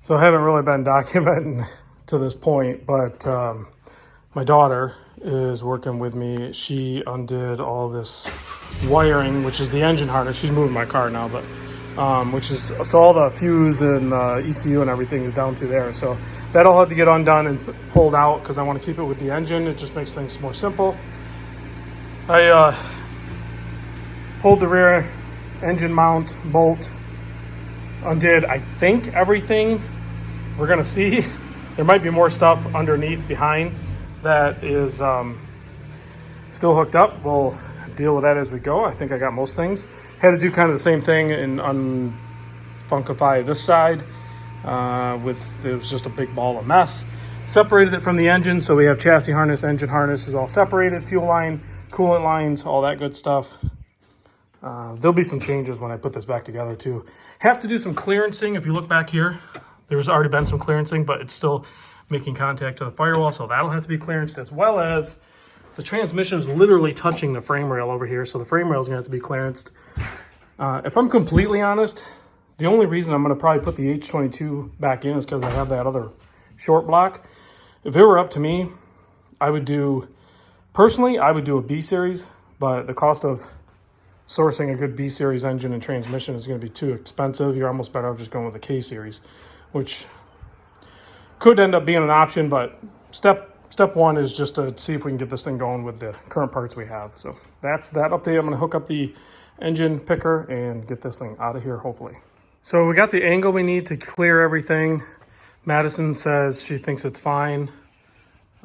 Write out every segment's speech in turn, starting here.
So I haven't really been documenting to this point, but my daughter is working with me. She undid all this wiring, which is the engine harness. She's moving my car now, but so all the fuse and ECU and everything is down through there. So that'll have to get undone and pulled out because I want to keep it with the engine. It just makes things more simple. I pulled the rear engine mount bolt, undid, I think, everything. We're gonna see. There might be more stuff underneath behind that is still hooked up. We'll deal with that as we go. I think I got most things. Had to do kind of the same thing and unfunkify this side it was just a big ball of mess. Separated it from the engine, so we have chassis harness, engine harness is all separated, fuel line, coolant lines, all that good stuff. There'll be some changes when I put this back together too. Have to do some clearancing. If you look back here, there's already been some clearancing, but it's still making contact to the firewall, so that'll have to be clearanced, as well as the transmission is literally touching the frame rail over here, so the frame rail is going to have to be clearanced. If I'm completely honest, the only reason I'm going to probably put the H22 back in is because I have that other short block. If it were up to me, personally, I would do a B series, but the cost of sourcing a good B series engine and transmission is going to be too expensive. You're almost better off just going with a K series, which could end up being an option, but step one is just to see if we can get this thing going with the current parts we have. So that's that update. I'm going to hook up the engine picker and get this thing out of here, hopefully. So we got the angle we need to clear everything. Madison says she thinks it's fine.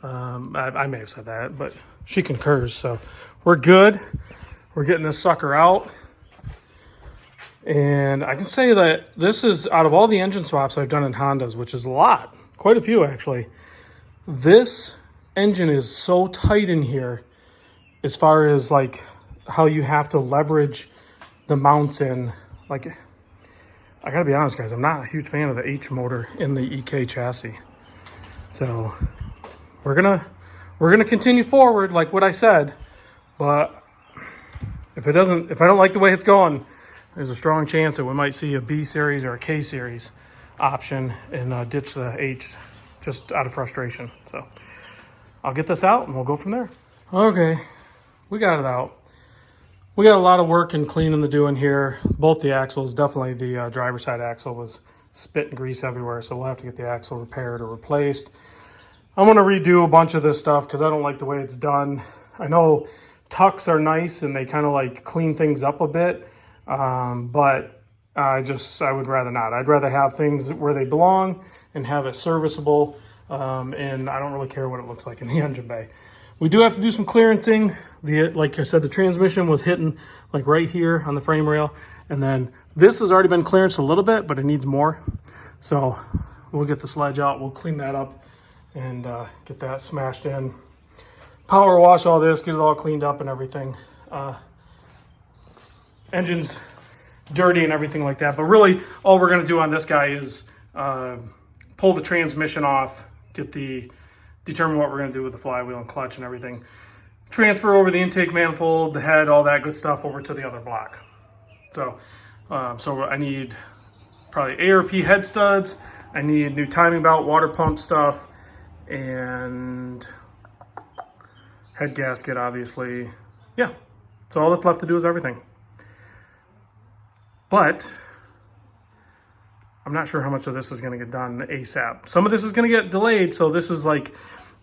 I may have said that, but she concurs, so we're good. We're getting this sucker out. And I can say that this is, out of all the engine swaps I've done in Hondas, which is a lot, quite a few actually, this engine is so tight in here as far as like how you have to leverage the mounts in. Like, I gotta be honest, guys, I'm not a huge fan of the H motor in the EK chassis. So we're gonna continue forward like what I said, but if I don't like the way it's going, there's a strong chance that we might see a B series or a K series option and ditch the H just out of frustration. So I'll get this out and we'll go from there. Okay, we got it out. We got a lot of work and cleaning to do in here. Both the axles, definitely the driver's side axle was spit and grease everywhere, so we'll have to get the axle repaired or replaced. I'm gonna redo a bunch of this stuff because I don't like the way it's done. I know tucks are nice and they kind of like clean things up a bit, but I would rather not. I'd rather have things where they belong and have it serviceable, and I don't really care what it looks like in the engine bay. We do have to do some clearancing. Like I said, the transmission was hitting like right here on the frame rail, and then this has already been clearanced a little bit, but it needs more. So we'll get the sledge out, we'll clean that up and get that smashed in. Power wash all this, get it all cleaned up and everything. Engine's dirty and everything like that, but really all we're gonna do on this guy is pull the transmission off, determine what we're gonna do with the flywheel and clutch and everything. Transfer over the intake manifold, the head, all that good stuff over to the other block. So I need probably ARP head studs, I need new timing belt, water pump stuff, and head gasket, obviously. Yeah, so all that's left to do is everything. But I'm not sure how much of this is gonna get done ASAP. Some of this is gonna get delayed, so this is like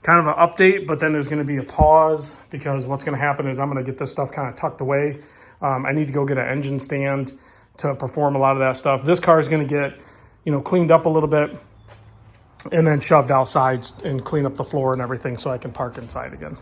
kind of an update, but then there's gonna be a pause because what's gonna happen is I'm gonna get this stuff kind of tucked away. I need to go get an engine stand to perform a lot of that stuff. This car is gonna get, cleaned up a little bit and then shoved outside and clean up the floor and everything so I can park inside again.